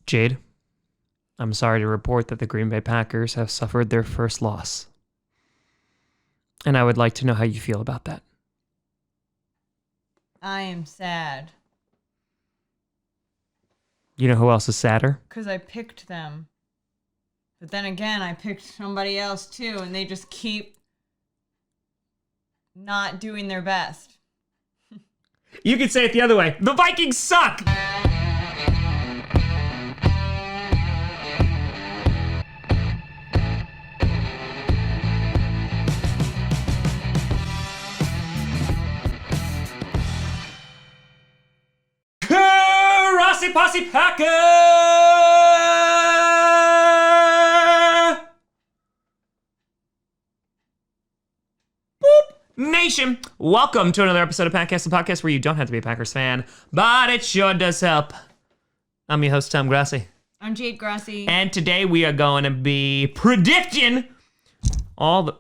Jade, I'm sorry to report that the Green Bay Packers have suffered their first loss. And I would like to know how you feel about that. I am sad. You know who else is sadder? Because I picked them. But then again, I picked somebody else too, and they just keep not doing their best. You could say it the other way. The Vikings suck! Grossi Posse Packer! Boop! Nation, welcome to another episode of Packcast, the podcast where you don't have to be a Packers fan, but it sure does help. I'm your host, Tom Grossi. I'm Jade Grossi. And today we are going to be predicting all the...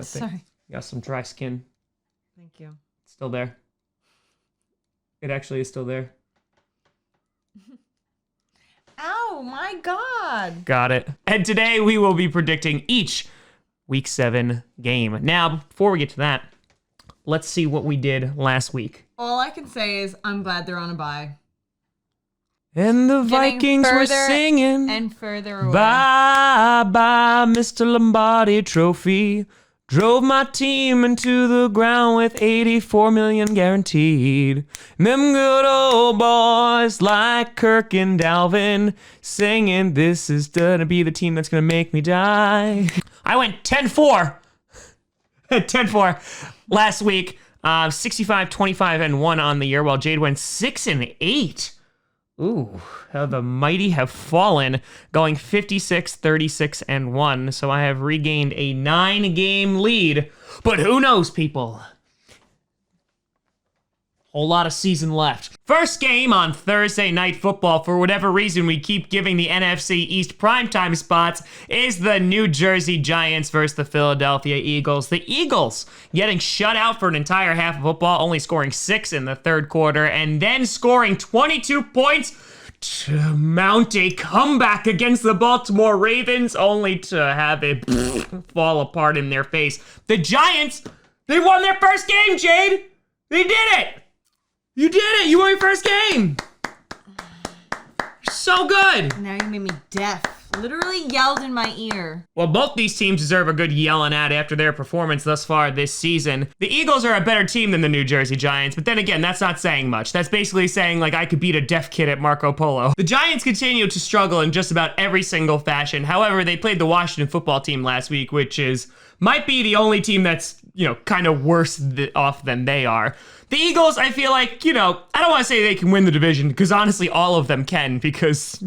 Sorry. Got some dry skin. Thank you. It's still there. It actually is still there. Ow, my God. Got it. And today we will be predicting each Week 7 game. Now, before we get to that, let's see what we did last week. All I can say is I'm glad they're on a bye. And the Vikings were singing. And further away. Bye, bye, Mr. Lombardi Trophy. Drove my team into the ground with 84 million guaranteed. Them good old boys like Kirk and Dalvin singing, this is gonna be the team that's gonna make me die. I went 10-4. 10-4 last week. 65-25-1 on the year, while Jade went 6-8. Ooh, how the mighty have fallen, going 56-36-1. So I have regained a 9-game lead. But who knows, people? Whole lot of season left. First game on Thursday Night Football, for whatever reason we keep giving the NFC East primetime spots, is the New Jersey Giants versus the Philadelphia Eagles. The Eagles getting shut out for an entire half of football, only scoring 6 in the third quarter, and then scoring 22 points to mount a comeback against the Baltimore Ravens, only to have it fall apart in their face. The Giants, they won their first game, Jade! They did it! You did it! You won your first game! So good! Now you made me deaf. Literally yelled in my ear. Well, both these teams deserve a good yelling at after their performance thus far this season. The Eagles are a better team than the New Jersey Giants, but then again, that's not saying much. That's basically saying, like, I could beat a deaf kid at Marco Polo. The Giants continue to struggle in just about every single fashion. However, they played the Washington football team last week, which might be the only team that's, kind of worse off than they are. The Eagles, I feel like, I don't want to say they can win the division, because honestly, all of them can, because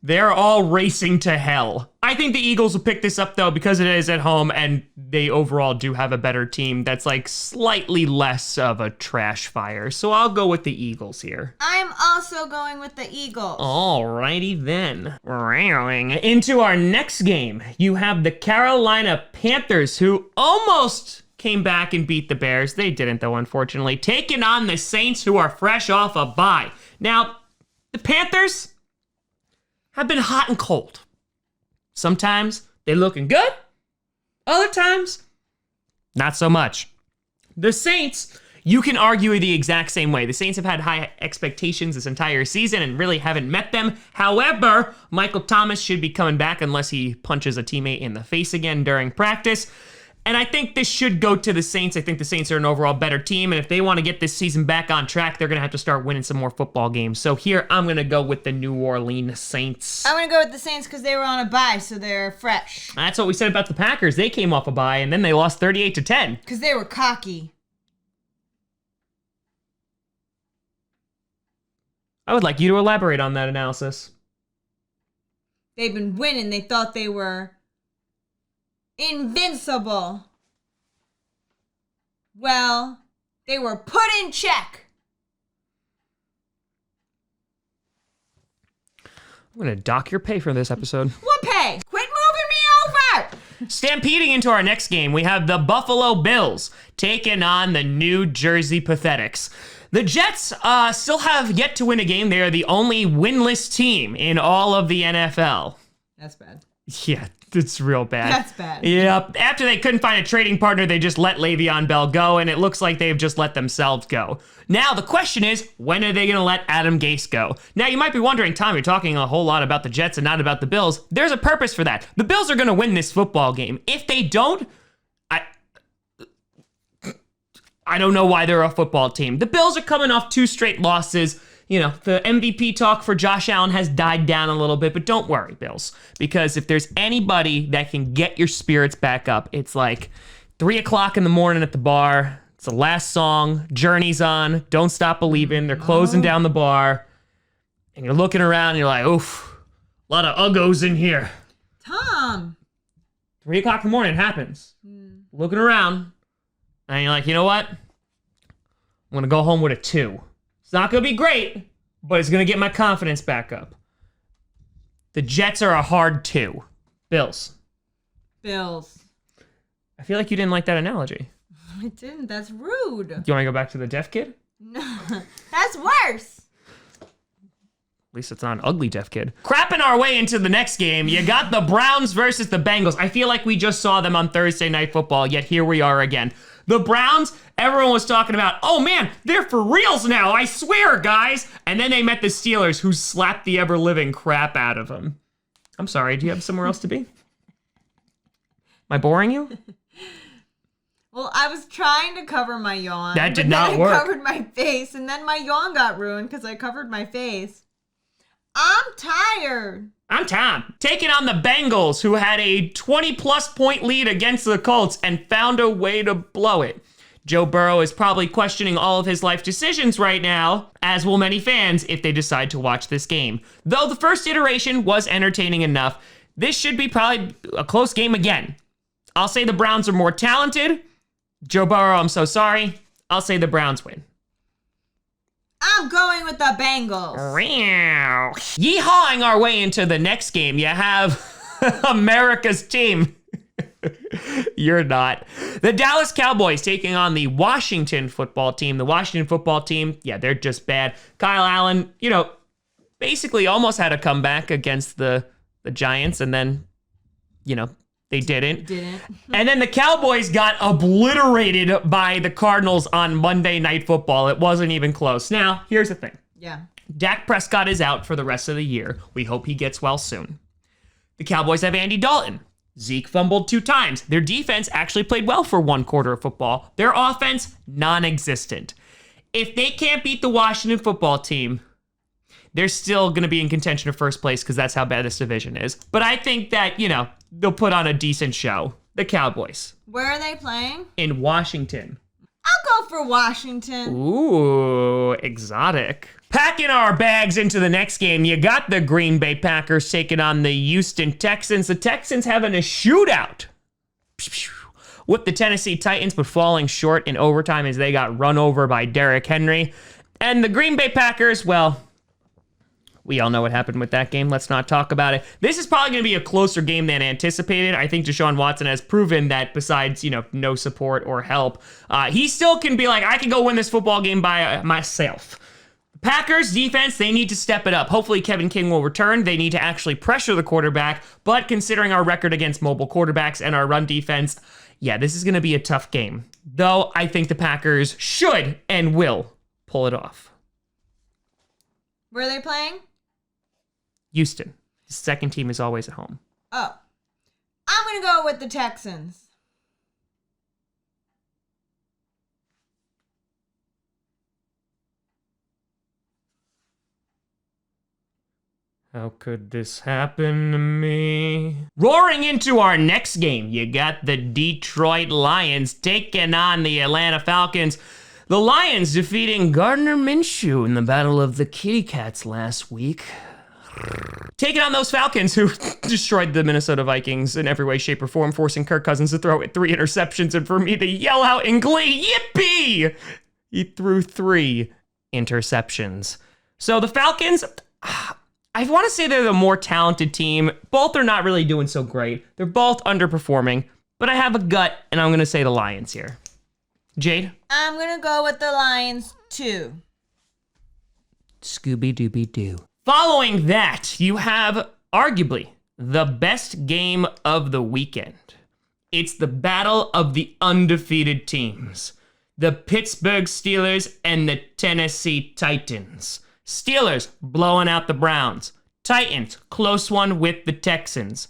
they're all racing to hell. I think the Eagles will pick this up, though, because it is at home, and they overall do have a better team that's, like, slightly less of a trash fire. So I'll go with the Eagles here. I'm also going with the Eagles. Alrighty then. Rolling into our next game, you have the Carolina Panthers, who almost came back and beat the Bears. They didn't, though, unfortunately. Taking on the Saints, who are fresh off a bye. Now, the Panthers have been hot and cold. Sometimes they're looking good. Other times, not so much. The Saints, you can argue the exact same way. The Saints have had high expectations this entire season and really haven't met them. However, Michael Thomas should be coming back unless he punches a teammate in the face again during practice. And I think this should go to the Saints. I think the Saints are an overall better team, and if they want to get this season back on track, they're going to have to start winning some more football games. So here, I'm going to go with the New Orleans Saints. I'm going to go with the Saints because they were on a bye, so they're fresh. That's what we said about the Packers. They came off a bye, and then they lost 38-10. Because they were cocky. I would like you to elaborate on that analysis. They've been winning. They thought they were invincible. Well, they were put in check. I'm going to dock your pay for this episode. What pay? Quit moving me over! Stampeding into our next game, we have the Buffalo Bills taking on the New Jersey Pathetics. The Jets still have yet to win a game. They are the only winless team in all of the NFL. That's bad. Yeah, it's real bad. That's bad. Yep. After they couldn't find a trading partner, they just let Le'Veon Bell go, and it looks like they've just let themselves go. Now, the question is, when are they going to let Adam Gase go? Now, you might be wondering, Tom, you're talking a whole lot about the Jets and not about the Bills. There's a purpose for that. The Bills are going to win this football game. If they don't, I don't know why they're a football team. The Bills are coming off 2 straight losses. You know, the MVP talk for Josh Allen has died down a little bit, but don't worry, Bills, because if there's anybody that can get your spirits back up, it's like 3 o'clock in the morning at the bar. It's the last song. Journey's on. Don't Stop Believing. They're closing down the bar. And you're looking around and you're like, oof, a lot of uggos in here. Tom. 3 o'clock in the morning, it happens. Looking around. And you're like, you know what? I'm going to go home with a 2. It's not going to be great, but it's going to get my confidence back up. The Jets are a hard 2. Bills. I feel like you didn't like that analogy. I didn't. That's rude. Do you want to go back to the deaf kid? No, that's worse. At least it's not an ugly deaf kid. Crapping our way into the next game, you got the Browns versus the Bengals. I feel like we just saw them on Thursday Night Football, yet here we are again. The Browns, everyone was talking about, oh man, they're for reals now, I swear, guys. And then they met the Steelers, who slapped the ever-living crap out of them. I'm sorry, do you have somewhere else to be? Am I boring you? Well, I was trying to cover my yawn. That did not work. I covered my face, and then my yawn got ruined because I covered my face. I'm tired. I'm Tom. Taking on the Bengals, who had a 20-plus point lead against the Colts and found a way to blow it. Joe Burrow is probably questioning all of his life decisions right now, as will many fans if they decide to watch this game. Though the first iteration was entertaining enough, this should be probably a close game again. I'll say the Browns are more talented. Joe Burrow, I'm so sorry. I'll say the Browns win. I'm going with the Bengals. Yeehawing our way into the next game, you have America's team. You're not. The Dallas Cowboys taking on the Washington football team. The Washington football team, yeah, they're just bad. Kyle Allen, basically almost had a comeback against the Giants, and then, they didn't. And then the Cowboys got obliterated by the Cardinals on Monday Night Football. It wasn't even close. Now, here's the thing. Yeah. Dak Prescott is out for the rest of the year. We hope he gets well soon. The Cowboys have Andy Dalton. Zeke fumbled 2 times. Their defense actually played well for 1 quarter of football. Their offense, non-existent. If they can't beat the Washington football team, they're still going to be in contention of first place because that's how bad this division is. But I think that, they'll put on a decent show. The Cowboys. Where are they playing? In Washington. I'll go for Washington. Ooh, exotic. Packing our bags into the next game, you got the Green Bay Packers taking on the Houston Texans. The Texans having a shootout with the Tennessee Titans, but falling short in overtime as they got run over by Derrick Henry. And the Green Bay Packers, well, we all know what happened with that game. Let's not talk about it. This is probably going to be a closer game than anticipated. I think Deshaun Watson has proven that besides, no support or help, he still can be like, I can go win this football game by myself. Packers defense, they need to step it up. Hopefully Kevin King will return. They need to actually pressure the quarterback. But considering our record against mobile quarterbacks and our run defense, yeah, this is going to be a tough game. Though I think the Packers should and will pull it off. Where are they playing? Houston. The second team is always at home. Oh. I'm going to go with the Texans. How could this happen to me? Roaring into our next game, you got the Detroit Lions taking on the Atlanta Falcons. The Lions defeating Gardner Minshew in the Battle of the Kitty Cats last week. Taking on those Falcons who destroyed the Minnesota Vikings in every way, shape, or form, forcing Kirk Cousins to throw 3 interceptions and for me to yell out in glee, yippee! He threw 3 interceptions. So the Falcons, I want to say they're the more talented team. Both are not really doing so great. They're both underperforming, but I have a gut, and I'm going to say the Lions here. Jade? I'm going to go with the Lions, too. Scooby-Dooby-Doo. Following that, you have arguably the best game of the weekend. It's the battle of the undefeated teams. The Pittsburgh Steelers and the Tennessee Titans. Steelers blowing out the Browns. Titans, close one with the Texans.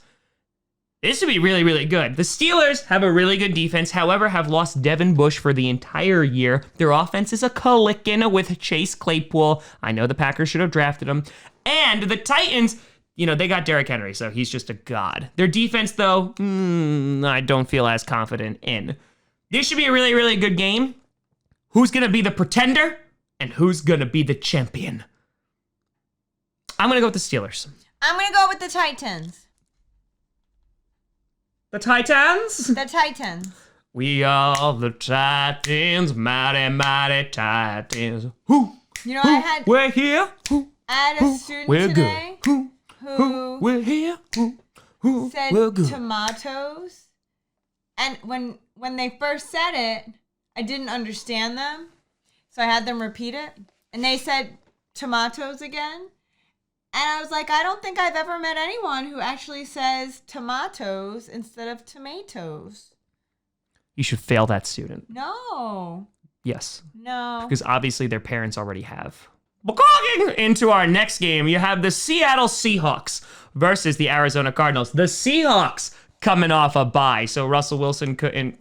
This would be really, really good. The Steelers have a really good defense, however, have lost Devin Bush for the entire year. Their offense is a clicking with Chase Claypool. I know the Packers should have drafted him. And the Titans, they got Derrick Henry, so he's just a god. Their defense, though, I don't feel as confident in. This should be a really, really good game. Who's going to be the pretender and who's going to be the champion? I'm going to go with the Steelers. I'm going to go with the Titans. The Titans? The Titans. We are the Titans, mighty, mighty Titans. We're here. I had a student today who we're here. said we're good. Tomatoes. And when they first said it, I didn't understand them. So I had them repeat it. And they said tomatoes again. And I was like, I don't think I've ever met anyone who actually says tomatoes instead of tomatoes. You should fail that student. No. Yes. No. Because obviously their parents already have. Going into our next game, you have the Seattle Seahawks versus the Arizona Cardinals. The Seahawks coming off a bye, so Russell Wilson couldn't,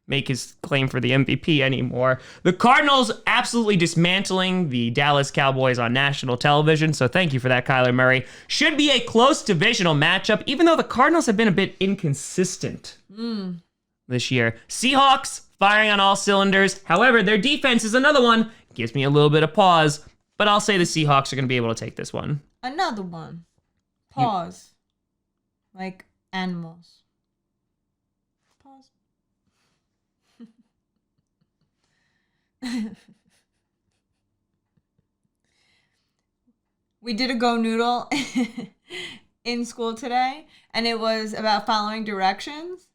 make his claim for the MVP anymore. The Cardinals absolutely dismantling the Dallas Cowboys on national television, so thank you for that, Kyler Murray. Should be a close divisional matchup, even though the Cardinals have been a bit inconsistent this year. Seahawks firing on all cylinders. However, their defense is another one. Gives me a little bit of pause, but I'll say the Seahawks are going to be able to take this one. Another one. Pause. Like animals. Pause. We did a Go Noodle in school today, and it was about following directions.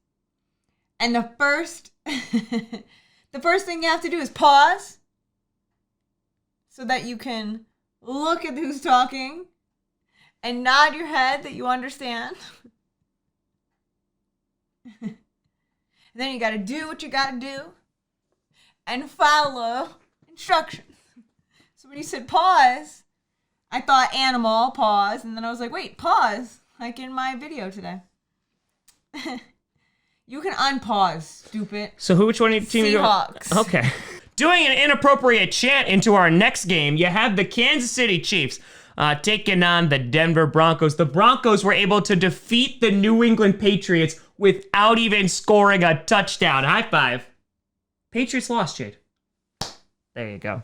And the first thing you have to do is pause so that you can look at who's talking and nod your head that you understand. And then you got to do what you got to do and follow instructions. So when you said pause, I thought animal, pause, and then I was like, wait, pause, like in my video today. You can unpause, stupid. So which one team you go? Seahawks. Okay. Doing an inappropriate chant into our next game, you have the Kansas City Chiefs taking on the Denver Broncos. The Broncos were able to defeat the New England Patriots without even scoring a touchdown. High five. Patriots lost, Jade. There you go.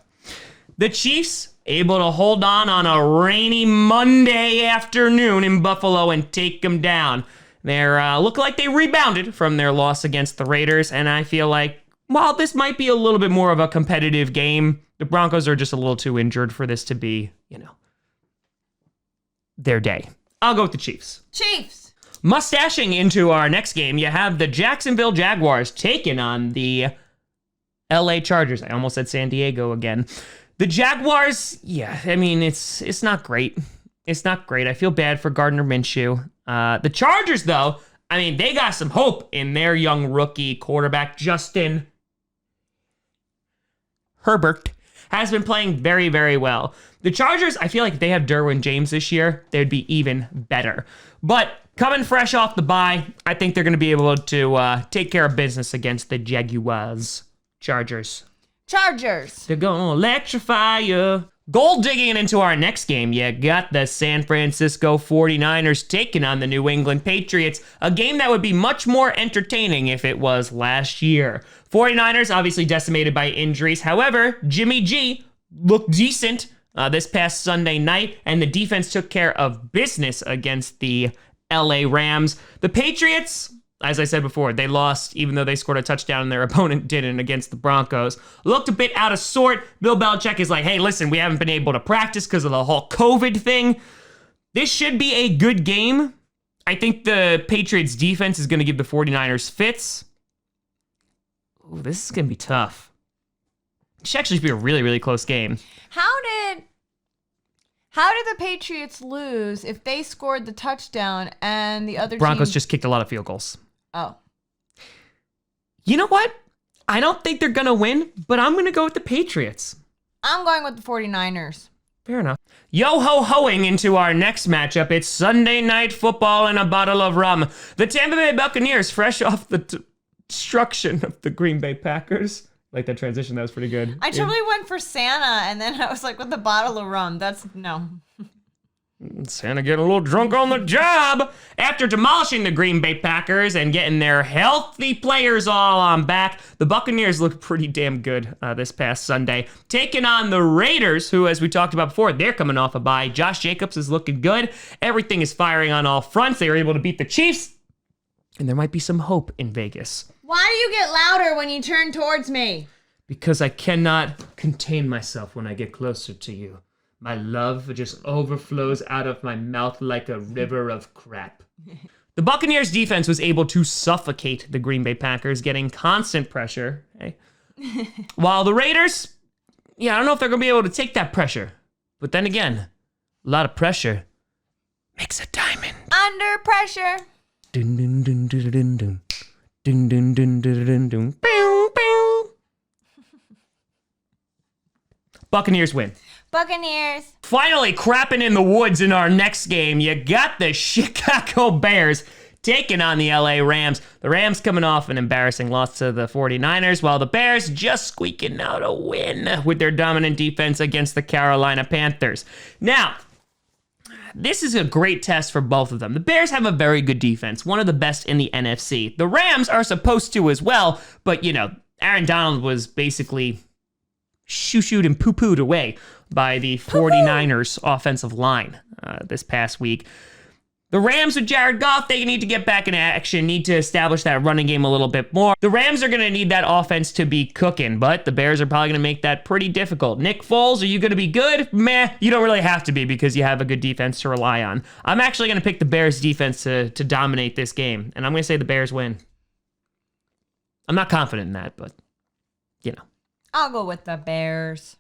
The Chiefs able to hold on a rainy Monday afternoon in Buffalo and take them down. They're look like they rebounded from their loss against the Raiders, and I feel like while this might be a little bit more of a competitive game, the Broncos are just a little too injured for this to be, their day. I'll go with the Chiefs. Chiefs. Mustaching into our next game, you have the Jacksonville Jaguars taking on the LA Chargers. I almost said San Diego again. The Jaguars, it's not great. It's not great. I feel bad for Gardner Minshew. The Chargers, though, they got some hope in their young rookie quarterback, Justin Herbert, has been playing very, very well. The Chargers, I feel like if they have Derwin James this year, they'd be even better. But coming fresh off the bye, I think they're going to be able to take care of business against the Jaguars. Chargers. They're going to electrify you. Gold digging into our next game, you got the San Francisco 49ers taking on the New England Patriots, a game that would be much more entertaining if it was last year. 49ers obviously decimated by injuries. However, Jimmy G looked decent this past Sunday night, and the defense took care of business against the LA Rams. The Patriots, as I said before, they lost even though they scored a touchdown and their opponent didn't against the Broncos. Looked a bit out of sort. Bill Belichick is like, hey, listen, we haven't been able to practice because of the whole COVID thing. This should be a good game. I think the Patriots defense is going to give the 49ers fits. Ooh, this is going to be tough. It should actually be a really, really close game. How did How did the Patriots lose if they scored the touchdown and the other Broncos team... just kicked a lot of field goals. Oh. You know what? I don't think they're going to win, but I'm going to go with the Patriots. I'm going with the 49ers. Fair enough. Yo-ho-hoing into our next matchup. It's Sunday Night Football and a bottle of rum. The Tampa Bay Buccaneers, fresh off the destruction of the Green Bay Packers. Like that transition, that was pretty good. I totally went for Santa, and then I was like, with a bottle of rum. No. Santa getting a little drunk on the job. After demolishing the Green Bay Packers and getting their healthy players all on back, the Buccaneers looked pretty damn good this past Sunday. Taking on the Raiders, who, as we talked about before, they're coming off a bye. Josh Jacobs is looking good. Everything is firing on all fronts. They were able to beat the Chiefs, and there might be some hope in Vegas. Why do you get louder when you turn towards me? Because I cannot contain myself when I get closer to you. My love just overflows out of my mouth like a river of crap. The Buccaneers defense was able to suffocate the Green Bay Packers, getting constant pressure. Okay? While the Raiders, I don't know if they're going to be able to take that pressure. But then again, a lot of pressure makes a diamond. Under pressure. Dun dun dun dun dun dun. Dun dun dun dun dun dun. Pew, pew. Buccaneers win. Buccaneers. Finally, crapping in the woods in our next game. You got the Chicago Bears taking on the LA Rams. The Rams coming off an embarrassing loss to the 49ers, while the Bears just squeaking out a win with their dominant defense against the Carolina Panthers. Now, this is a great test for both of them. The Bears have a very good defense, one of the best in the NFC. The Rams are supposed to as well, but, Aaron Donald was basically shoo-shooed and poo-pooed away by the 49ers offensive line this past week. The Rams with Jared Goff, they need to get back in action, need to establish that running game a little bit more. The Rams are going to need that offense to be cooking, but the Bears are probably going to make that pretty difficult. Nick Foles, are you going to be good? Meh, you don't really have to be because you have a good defense to rely on. I'm actually going to pick the Bears defense to dominate this game, and I'm going to say the Bears win. I'm not confident in that, but, I'll go with the Bears.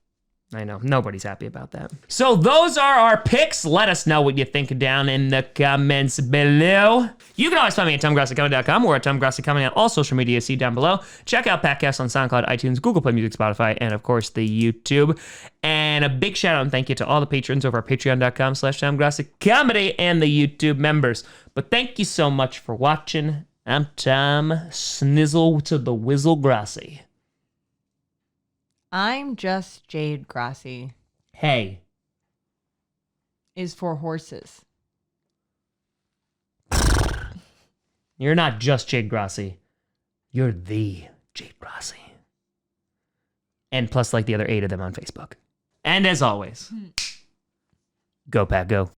I know, nobody's happy about that. So those are our picks. Let us know what you think down in the comments below. You can always find me at TomGrossiComedy.com or at TomGrossiComedy on all social media. See down below. Check out podcasts on SoundCloud, iTunes, Google Play Music, Spotify, and of course the YouTube. And a big shout out and thank you to all the patrons over at Patreon.com/TomGrossiComedy and the YouTube members. But thank you so much for watching. I'm Tom Snizzle to the Whizzle Grossi. I'm just Jade Grossi. Hey. Is for horses. You're not just Jade Grossi. You're the Jade Grossi. And plus like the other 8 of them on Facebook. And as always, go Pack, go.